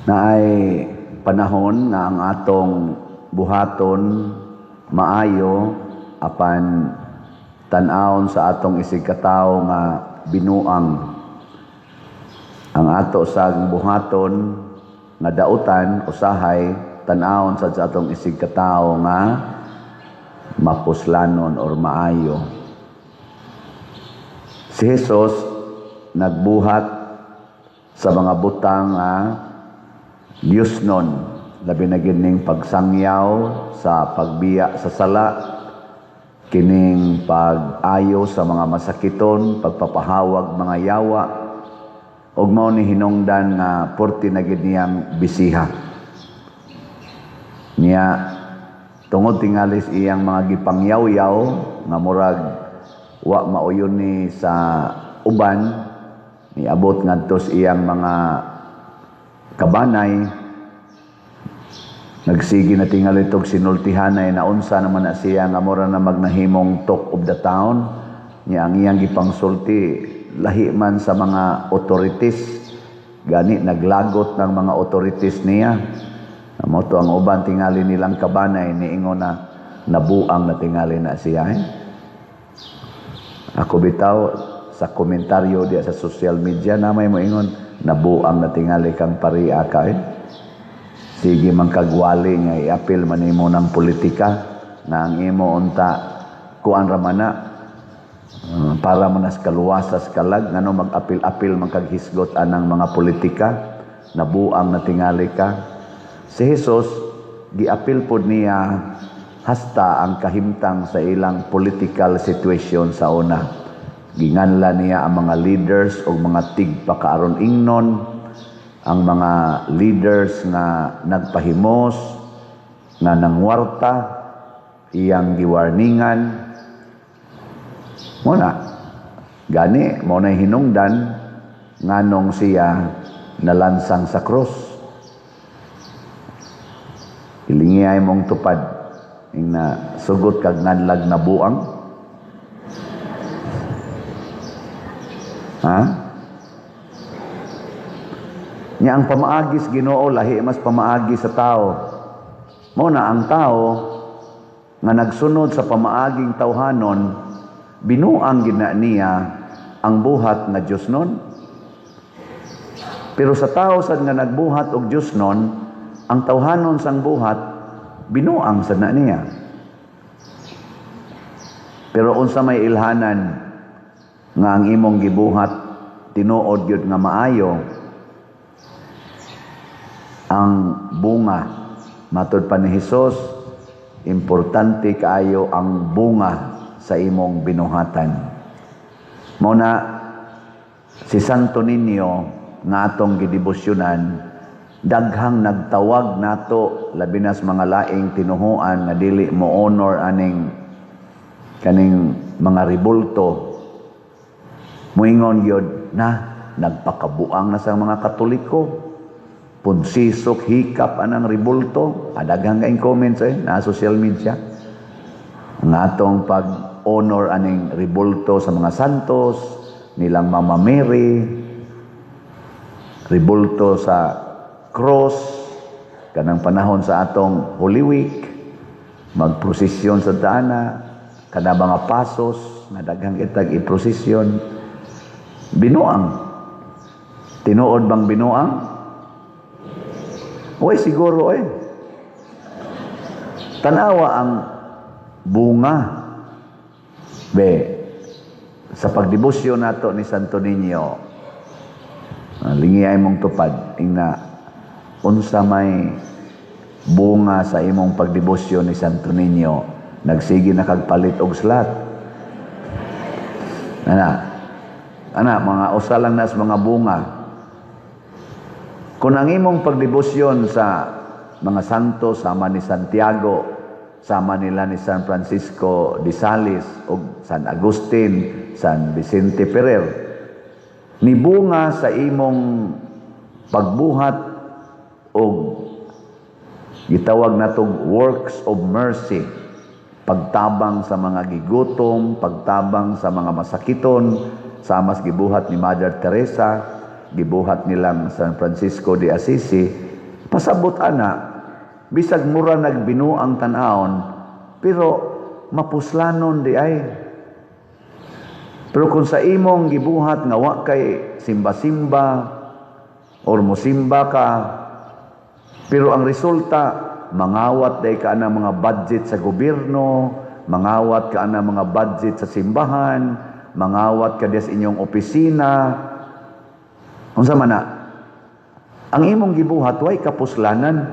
na ay panahon nga ang atong buhaton maayo apan tan-awon sa atong isigkatawo nga binuang ang ato sa buhaton nga dautan usahay tan-awon sa atong isigkatawo nga mapuslanon or maayo. Si Jesus nagbuhat sa mga butang Diyos nun, labi na gining pagsangyaw sa pagbiya sa sala, kining pag-ayo sa mga masakiton, pagpapahawag mga yawa, ug mao ni hinungdan nga porti na gid niyang bisiha. Niya tungod tingalis iyang mga gipangyaw-yaw nga murag wa mauyon ni sa uban, niabot ngadtos iyang mga kabanay, nagsigi na tingali itong sinultihanay na unsa naman na siya nga mura na magnahimong talk of the town, niya ang iyang gipangsulti lahi man sa mga authorities, gani naglagot ng mga authorities niya. Amo to ang uban tingali nilang kabanay niingon na nabuang na tingali na siya. Ako bitaw sa komentaryo diya sa social media na may moingon nabuang na tingali kang pariya ka sige man kagwali nga i-apil man imo ng politika na ang imo unta kuan ra man na para man nas kaluwasas kalag ngano mag-apil-apil man kag hisgot anang mga politika, nabuang na tingali ka. Si Jesus giapil pod niya hasta ang kahimtang sa ilang political situation sa una. Ginganla niya ang mga leaders o mga tigpakaaron ingnon, ang mga leaders nga nagpahimos, nga nangwarta, iyang giwarningan. Muna, gani, muna hinungdan, nganong siya nalansang sa krus. Ilingiyay mong tupad, na sugot kag nganlag na buang. Nya ang pamaagis Ginoo lahi mas pamaagi sa tao. Muna ang tao nga nagsunod sa pamaaging tawhanon binuang gina niya ang buhat nga Dios nun. Pero sa tao sad nga nagbuhat og Dios nun, ang tawhanon sang buhat binuang sad na niya. Pero unsa may ilhanan nga ang imong gibuhat tinuod gyud nga maayo, ang bunga matud pa ni Hesus, importante kaayo ang bunga sa imong binuhatan. Mao na si Santo Niño nga atong gidebosyonan, daghang nagtawag nato labi na sa mga laing tinuhuan nga dili mo honor aning kaning mga ribulto. Muingon gyud na nagpakabuang na sa mga Katoliko, punsisok hikap anang ribulto, daghang kaing comments na social media nga atong pag-honor aning ribulto sa mga santos nilang Mama Mary, ribulto sa cross kanang panahon sa atong Holy Week, magprosesyon sa dana kada mga pasos na daghang itag i-prosesyon. Binuang. Tinuod bang binuang? Oy, siguro tanawa ang bunga. Sa pagdebosyon nato ni Santo Niño, lingiyay mong tupad, ingna, unsa may bunga sa imong pagdebosyon ni Santo Niño, nagsige na kagpalit og slat. Mga usa lang nas mga bunga. Kung ang imong pagdebosyon sa mga santo, sama ni Santiago, sama nila ni San Francisco de Sales, o San Agustin, San Vicente Ferrer, ni bunga sa imong pagbuhat o gitawag natong works of mercy, pagtabang sa mga gigutom, pagtabang sa mga masakiton, sa mas gibuhat ni Mother Teresa, gibuhat nilang San Francisco de Assisi, Pasabot ana, bisag mura nagbinuang tan-aon, pero mapuslanon di ay. Pero kung sa imong gibuhat nga wa kay simba-simba or musimba ka, pero ang resulta mangawat day ka na mga budget sa gobyerno, mangawat ka na mga budget sa simbahan, mangawat ka des inyong opisina. Unsa man na? Ang imong gibuhat way kapuslanan.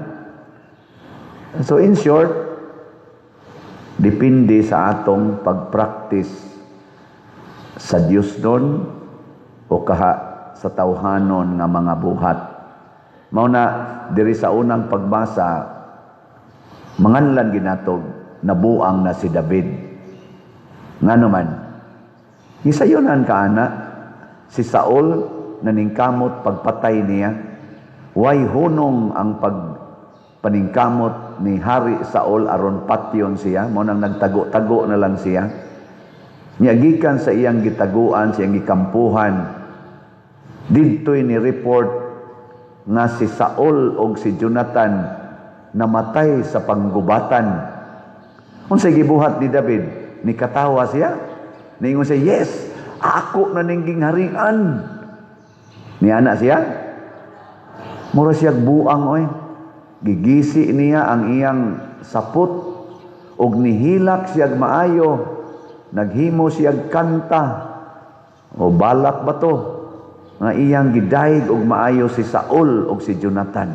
So in short, depende sa atong pag-practice sa Dios doon o kaha sa tawhanon nga mga buhat. Mao na diri sa unang pagbasa, manganlan ginatog nabuang na si David. Ngano man, gisayonan ka ana si Saul naningkamot pagpatay niya. Way hunong ang pagpaningkamot ni Hari Saul aron patyon siya, mo nang nagtago-tago na lang siya. Niyagikan sa iyang gitaguan, sa iyang gikampuhan, didto'y ni report nga si Saul o si Jonathan namatay sa panggubatan. Unsay gibuhat ni David? Nikatawa siya. Niingon siya, yes, ako na ningging harian. Niana siya. Mura siya buang oy. Gigisi niya ang iyang sapot og nihilak siya maayo. Naghimo siya kanta o balak ba to nga iyang gidayeg og maayo si Saul og si Jonathan.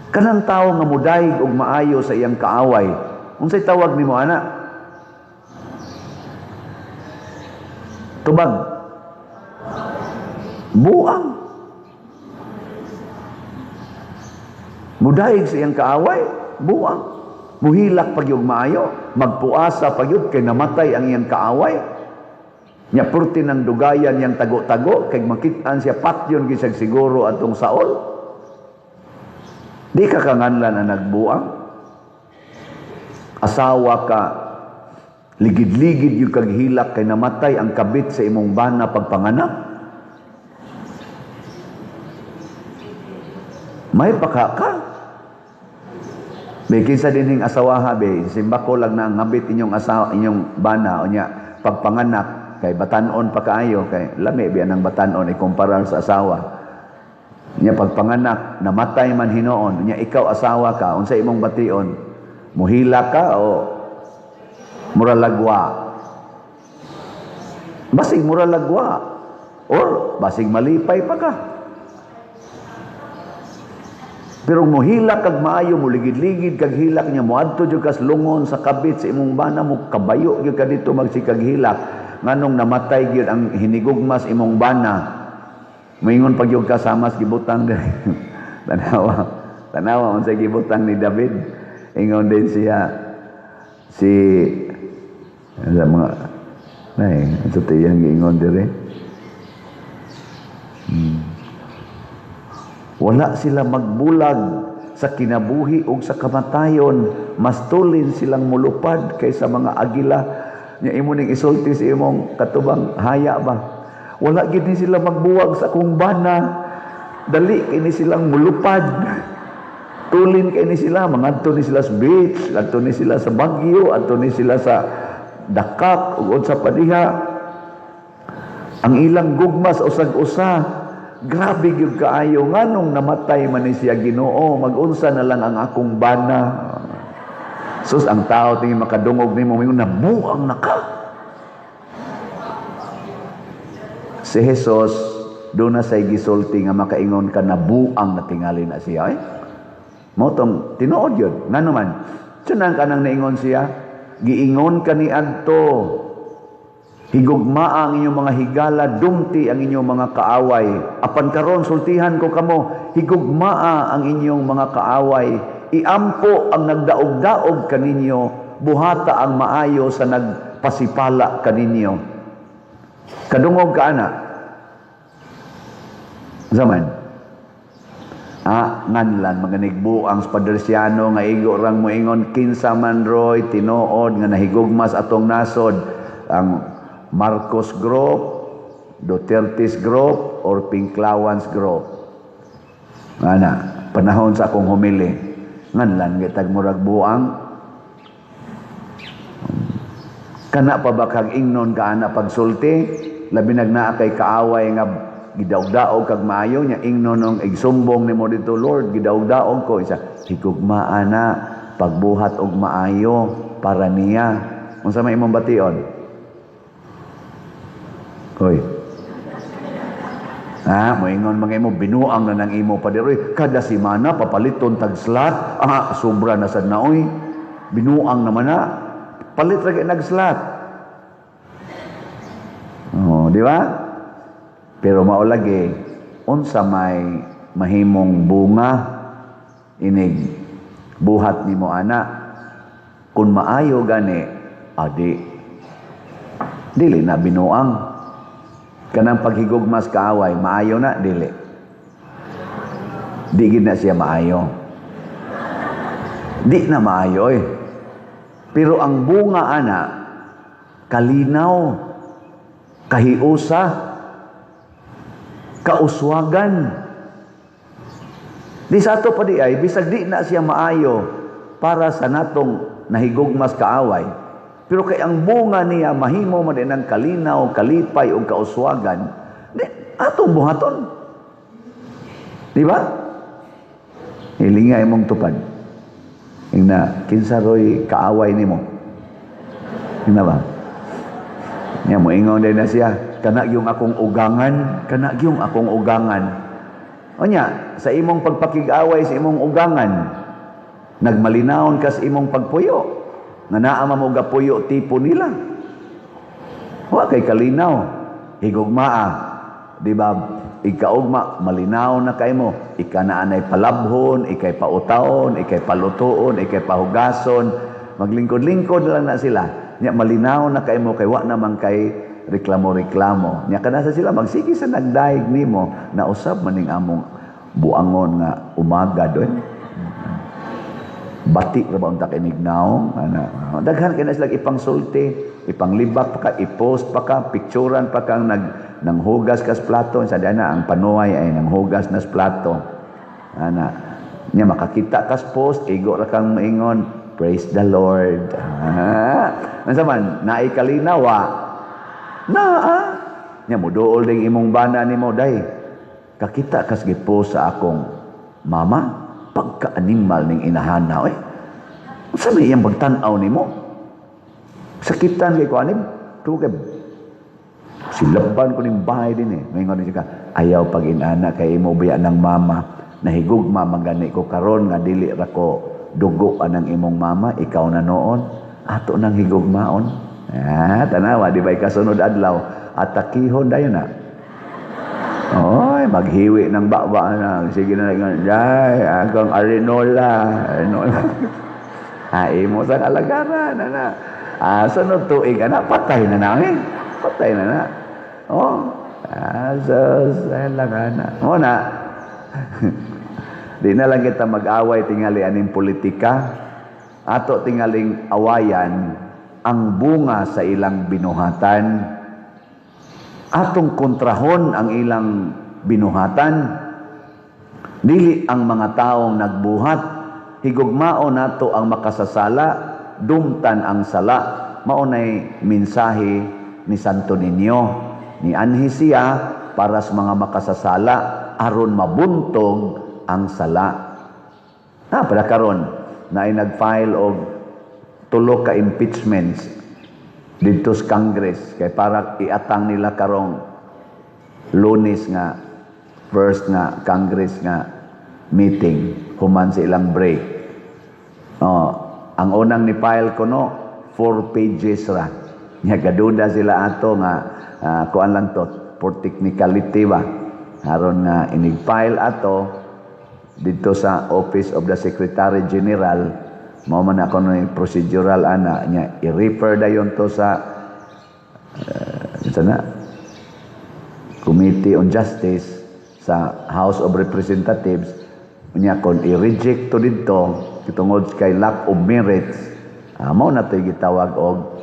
Kanang tawo nga mudayeg og maayo sa iyang kaaway, unsay tawag nimo ana? Tubag. Buang. Mudayeg sa iyang kaaway, buang. Muhilak pagyug maayo, magpuasa pagyud kay namatay ang iyang kaaway. Nya purti ng dugayan yang tago-tago kay makit-an siya patyon gisag siguro atong Saul. Di ka kanganlan na nagbuang. Asawa ka, ligid-ligid yung kaghilak kay namatay ang kabit sa imong bana pagpanganak. May baka ka. May kinsa din ng asawaha, be, simba ko lang na ngabit inyong asawa, inyong bana, o niya, pagpanganak, kay batanon pa kaayo, kay lami, biya ng batanon, ikumpara sa asawa. Niya, pagpanganak, namatay man hinoon, niya, ikaw asawa ka, unsa imong bation, muhila ka o muralagwa? Basig muralagwa, or basig malipay pa ka. Pero muhilak kag maayo, muligid-ligid kag hilak niya, muadto jud kas lungon sa kabit sa imong bana mo, kabayo gyud ka dito magsikag hilak. Nganong namatay gyud ang hinigugmas imong bana. Moingon pag yung kasamas gibutang tanawa unsay gibutang ni David. Ingon din siya sa mga ito tiyang giingon dire. Wala sila magbulag sa kinabuhi o sa kamatayon. Mas tulin silang mulupad kaysa mga agila. Nya imo ning isulti sa imong katubang haya ba? Wala gid ni sila magbuwag sa akong bana. Dali kini silang mulupad. Tulin kay ni sila, mangadto ni sila sa beach, adto ni sila sa Baguio, adto ni sila sa Dakak ug sa padiha. Ang ilang gugmas usag-usa. Grabe gyud kaayo nganong namatay man ni siya Ginoo, mag-unsa na lang ang akong bana. Sus ang tao tingin makadungog nimo mingon nabuang na ka. Si Jesus do na say gisulti nga makaingon ka nabuang na tingali na siya. Mao tong tinuod yun. Ngano man? Sunang kanang naingon siya, giingon ka ni adto. Higugma ang inyong mga higala, dumti ang inyong mga kaaway. Apan karon sultihan ko kamo, higugmaa ang inyong mga kaaway. Iampo ang nagdaog-daog kaninyo, buhata ang maayo sa nagpasipala kaninyo. Kadungog ka ana. Zaman. Nganlan maganigbo ang Padersiano nga igo rang moingon kinsa man roy tinuod nga nahigugmas atong nasod ang Marcos Group, Duterte's Group, or Pinklawans Group. Ana, panahon sa akong humili nganlan gitag murag buang kana pa ba kag ingnon ka ana pagsulti labi nagnaa kay kaaway nga gidaog-daog kag maayo nya ingnon ng igsumbong nimo dito Lord gidaog-daog ko isa higugma ana pagbuhat og maayo para niya unsa may imong bation hoy moingon mga imo binuang na nang imo pa diri kada semana papaliton tag slot sobra na sad na oy binuang naman na palit ra nag slot di ba pero mao lagi unsa may mahimong bunga inig buhat nimo ana kun maayo gani adi dili na binuang kanang paghigugmas kaaway maayo na dili di gid na siya maayo di na maayo pero ang bunga ana kalinaw kahiusa kauswagan di sa ato pa di ay bisag di na siya maayo para sa natong nahigugmas kaaway pero kay ang bunga niya mahimo man din ang kalinaw, kalipay o kauswagan, di atong buhaton. Di ba? Hilingay mong tupad. Ina kinsa roy kaaway nimo. Ina ba? Nya mo ingon din na siya, kana gyung akong ugangan, kana gyung akong ugangan. Onya, sa imong pagpakig-away sa imong ugangan, nagmalinawon ka sa imong pagpuyo. Nga naama mo gapuyo tipo nila. Wa kay kalinaw. Higugmaa. Di ba? Ikaugma, malinaw na kay mo. Ika na anay palabhon, ikay pautaon, ikay palutuon, ikay pahugason. Maglingkod-lingkod lang na sila. Nya malinaw na kay mo, kay wa naman kay reklamo-reklamo. Nya kanasa sila, magsige sa nagdaig nimo na usab maning among buangon nga umaga doon. Batik ra ba unta kinignaw ana daghan kay na sila ipangsulti ipanglibak pa ka i-post pa ka picturean pa kang nanghugas kas plato sa dana ang panuway ay nanghugas nas plato ana nya makakita kas post igo ra kang maingon praise the Lord unsa man naay kalinaw nya moduol ding imong bana nimo day kakita kas gi-post sa akong mama pagka-animal ning inahana unsa may iyang pagtan-aw nimo sakitan kay ko anim tugeb silaban ko ning bahay din maingon siya ayaw pag inana kay imo biya ng mama nahigugma magani ko karon nga dili ra ko dugo anang imong mama ikaw na noon ato nang higugmaon tanawa di ba kasunod adlaw atakihon dayon na oy, maghiwi ng bakba na. Sige na lang. Ay, akong arinola. Imo sa kalagaran. Sunod tuig, patay na namin. Patay na na. Lang na. Di na lang kita mag-away tingali aning politika. Ato tingaling awayan ang bunga sa ilang binuhatan. Atong kontrahon ang ilang binuhatan dili ang mga taong nagbuhat higugmao nato ang makasasala dumtan ang sala maunay mensahe ni Santo Niño ni anhi siya para sa mga makasasala aron mabuntog ang sala pala karon na ay nag-file og 3 ka impeachments dito sa Congress kay para iatang nila karong Lunes nga first nga Congress nga meeting human sa ilang break ang unang ni file ko 4 pages ra nya gaduda sila ato nga kuan lang to for technicality ba aron nga inig-file ato dito sa Office of the Secretary General mao man ako ng procedural ana nya i-refer dayon to sa Committee on Justice sa House of Representatives nya kon i-reject to didto tungod kay lack of merits mao na toy gitawag og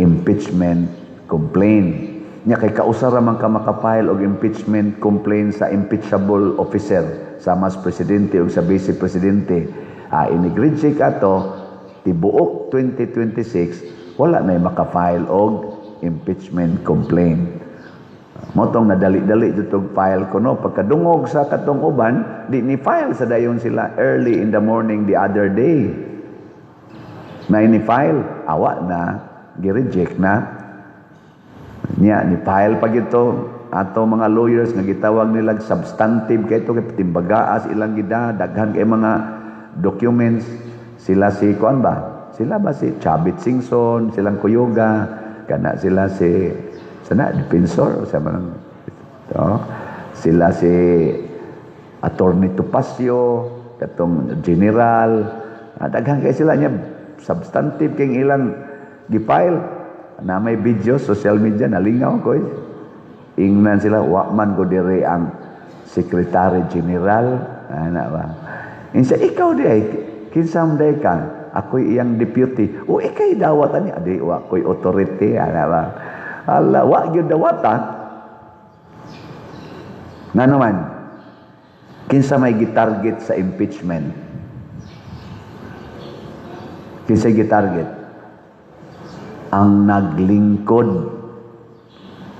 impeachment complaint nya kay kausara man ka makapile og impeachment complaint sa impeachable officer sa mas presidente o sa vice presidente. Ini-reject ato tibuok 2026 wala na makafile og impeachment complaint. Motong nadali-dali jutog file ko no pagkadungog sa katong uban di ni file sa dayon sila early in the morning the other day. Na ini file awa na gi-reject na niya ni file pag ito ato mga lawyers nga gitawag nila substantive kay ito kay timbagaas ilang gida daghan kay mga documents sila si kuan ba sila ba si Chavit Singson silang Kuyoga kana sila si sana defensor sa man sila si Attorney Topacio katong general daghan kay sila niya substantive kay ilang gifile na may video social media nalingaw ko ingnan sila wa man ko dire ang secretary general ana ba insa ikaw di ay kinsam day ka ako'y iyang deputy o ikay dawat ani adi wa ko'y authority ana ba ala wa gyud dawata nga naman kinsa may gitarget sa impeachment kinsa gitarget ang naglingkod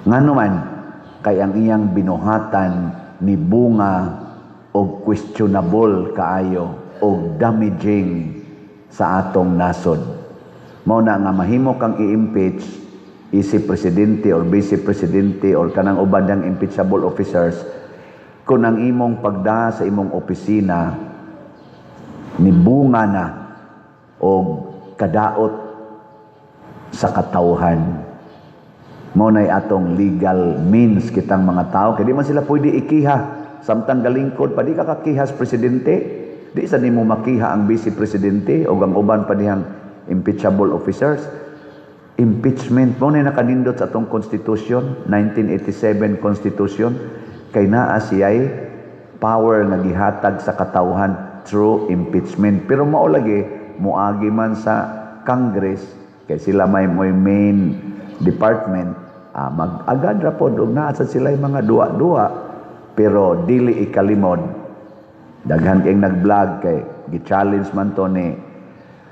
nga naman kay ang iyang binuhatan ni bunga og questionable kaayo og damaging sa atong nasod mao na nga mahimo kang i-impeach isi presidente or vice presidente or kanang uban yang impeachable officers kung ang imong pagda sa imong opisina ni bunga na og kadaot sa katawhan mo nay atong legal means kitang mga tao kay di man sila pwede ikiha samtang galingkod pa di ka kakihas presidente di sa nimo makiha ang vice presidente o ang uban pa dihang impeachable officers. Impeachment mo na nakanindot sa atong constitution 1987 constitution kay naa siya'y power nga gihatag sa katawhan through impeachment pero mao lagi moagi man sa Congress kay sila may main department mag-agad ra pod og naa sa sila mga duwa-duwa pero dili ikalimod daghan kay nag-vlog kay gi-challenge man to ni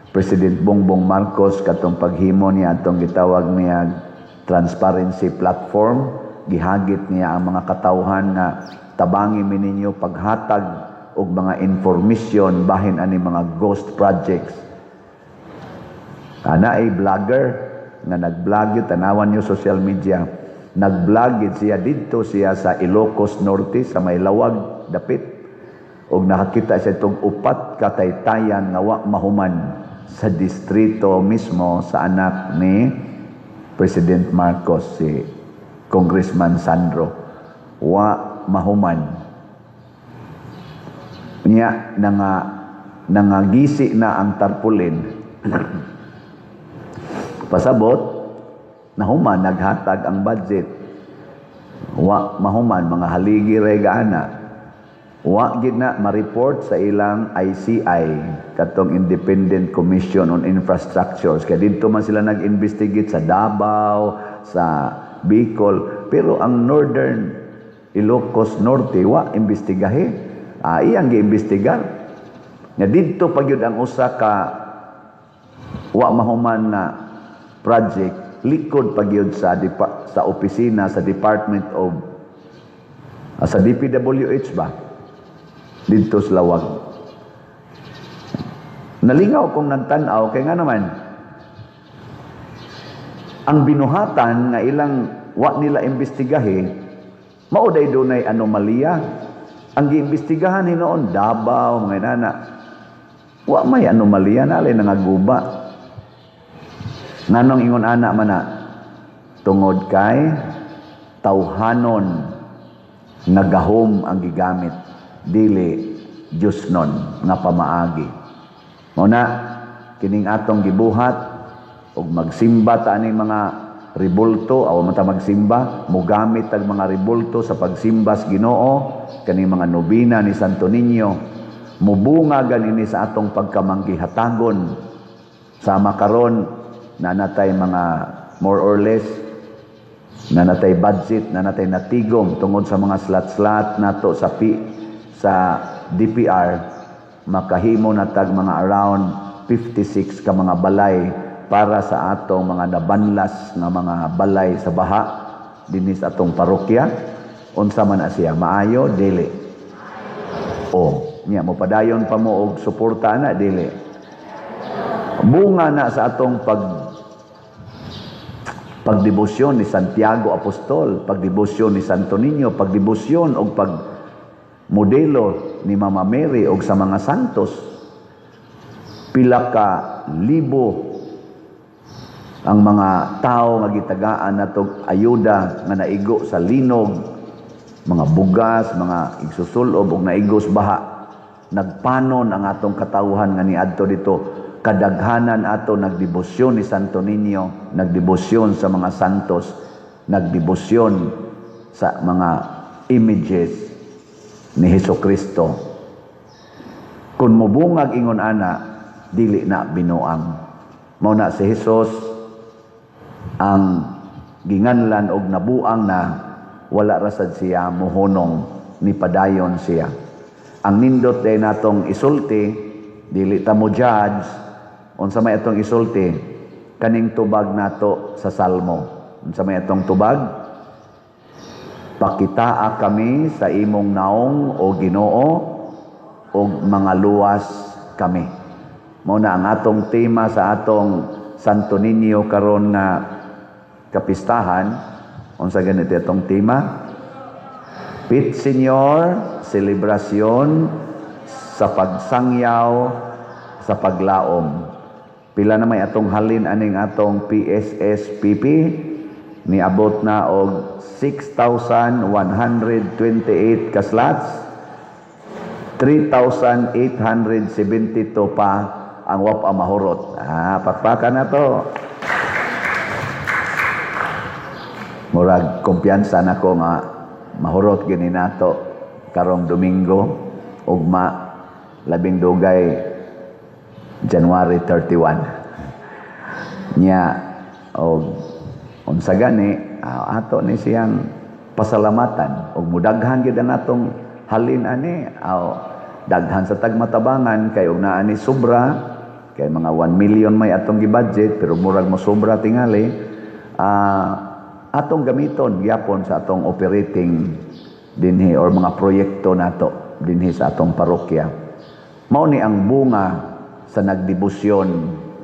President Bongbong Marcos katong paghimo niya atong gitawag niya transparency platform gihagit niya ang mga katawhan nga tabangi mi ninyo paghatag og mga information bahin ani mga ghost projects ana ay vlogger nga nag-vlog yun tanawan niyo social media nag-vlog siya didto siya sa Ilocos Norte sa may lawag dapit og nakakita siya itong upat kataytayan nga wa mahuman sa distrito mismo sa anak ni President Marcos si Congressman Sandro wa mahuman niya nangagisi na ang tarpaulin pasabot nahuman naghatag ang budget wa mahuman mga haligi regana wa gid na ma-report sa ilang ICI katong Independent Commission on Infrastructures kay didto man sila nag-investigate sa Davao sa Bicol pero ang Northern Ilocos Norte wa imbestigahe iyang giimbestigar nya didto pa gyud ang usa ka wa mahuman na project likod pa gyud sa opisina sa Department of sa DPWH ba dito sa lawag. Nalingaw kong nagtanaw kay nga naman ang binuhatan nga ilang wa nila imbestigahe mao day dunay anomalya ang giimbestigahan hinoon Davao mga nana wa may anomalya na alay nangaguba nganong ingon ana man na tungod kay tawhanon nagahom ang gigamit dili Diyos nun nga pamaagi. Muna, kining atong gibuhat og magsimba ta aning mga ribulto aw mata magsimba mogamit tag mga ribulto sa pagsimbas Ginoo kaning mga nobina ni Santo Niño mubunga ganini sa atong pagkamanggihatagon sama karon na natay mga more or less na natay budget, na natay natigom tungod sa mga slot-slot nato sa DPR, makahimo na tag mga around 56 ka mga balay para sa atong mga nabanlas nga mga balay sa baha dinhi sa atong parokya. Unsa man na siya, maayo dili? Niya mo padayon pa mo og suporta na dili? Bunga na sa atong pagdebosyon ni Santiago Apostol, pagdebosyon ni Santo Niño, pagdebosyon og pagmodelo ni Mama Mary og sa mga santos. Pila ka libo ang mga tao nga gitagaan natog ayuda nga naigo sa linog, mga bugas, mga igsusulob og naigo sa baha. Nagpanon ang atong katawhan nga niadto dito. Kadaghanan ato nagdebosyon ni Santo Niño, nagdebosyon sa mga santos, nagdebosyon sa mga images ni Hesukristo. Kung mubungag ingon ana, dili na binuang. Mao na si Hesus ang ginganlan og nabuang na wala rasad siya mohonong ni padayon siya. Ang nindot day natong isulti, dili ta mo judge. Unsa may atong isulti, kaning tubag nato sa Salmo. Unsa may atong tubag? Pakitaa kami sa imong naong o Ginoo og mga luwas kami. Mao na ang atong tema sa atong Santo Niño karon na kapistahan. Unsa ganito atong tema? Pit Señor, selebrasyon sa pagsangyaw sa paglaom. Pila na may atong halin aning atong PSSPP, niabot na og 6,128 ka slots, 3,872 pa ang wapa mahurot. Pakpakan na to. Murag kumpiyansa na ko nga mahurot gini nato karong Domingo, ugma labing dugay January 31. Unsa gani ato ni siyang pasalamatan og mudaghan gyud ang atong halin ani daghan sa tagmatabangan kay og naa ni sobra kay mga 1 million may atong gi-budget pero murag mo sobra tingali atong gamiton gyapon sa atong operating dinhi or mga proyekto nato dinhi sa atong parokya. Mao ni ang bunga sa nagdebosyon,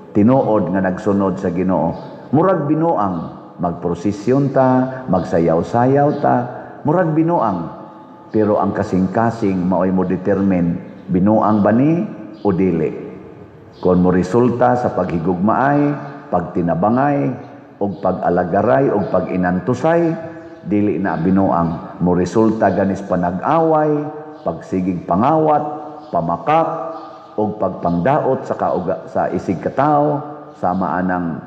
tinuod nga nagsunod sa Ginoo. Murag binuang, magprosesyon ta, magsayaw-sayaw ta, murag binuang. Pero ang kasing-kasing maoy mo determine, binuang ba ni o dili? Kung mo resulta sa paghigugmaay, pagtinabangay, o pag-alagaray, o pag-inantusay, dili na binuang. Mo resulta ganis panag-away, pagsigig pangawat, pamakak, o pagpangdaot sa isig katao, sama anang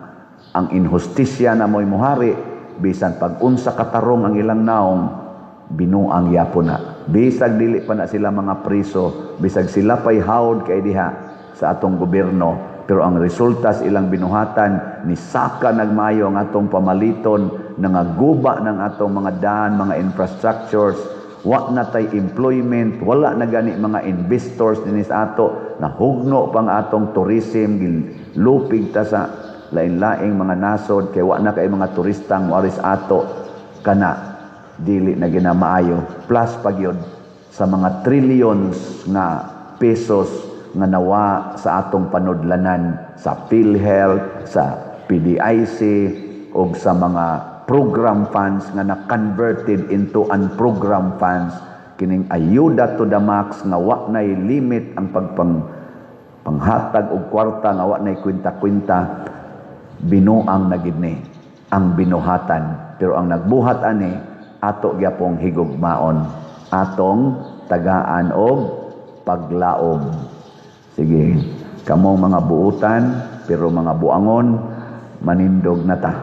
ang inhustisya na mo'y muhari, bisan pag-unsa katarong ang ilang naong, binuang yapo na. Bisag dili pa na sila mga priso, bisag sila pa'y hawd kay diha sa atong gobyerno, pero ang resulta sa ilang binuhatan, ni saka nagmayo ang atong pamaliton, nangaguba ng atong mga daan, mga infrastructures, wa na tay employment, wala na gani mga investors dinis ato, nahugno pang atong tourism, lupig ta sa lain-laing mga nasod, kay wa na kay mga turistang waris ato, kana dili na ginamaayo, plus pagyod sa mga trillions nga pesos nga nawa sa atong panudlanan, sa PhilHealth, sa PDIC, o sa mga program funds nga na-converted into unprogram funds, kining ayuda to the max nga wa nay limit ang panghatag og kwarta nga wa nay kwenta-kwenta, binuang na gid ni ang binuhatan. Pero ang nagbuhat ani ato gyapong higugmaon, atong tagaan og paglaom. Sige, kamong mga buutan pero mga buangon, manindog na ta.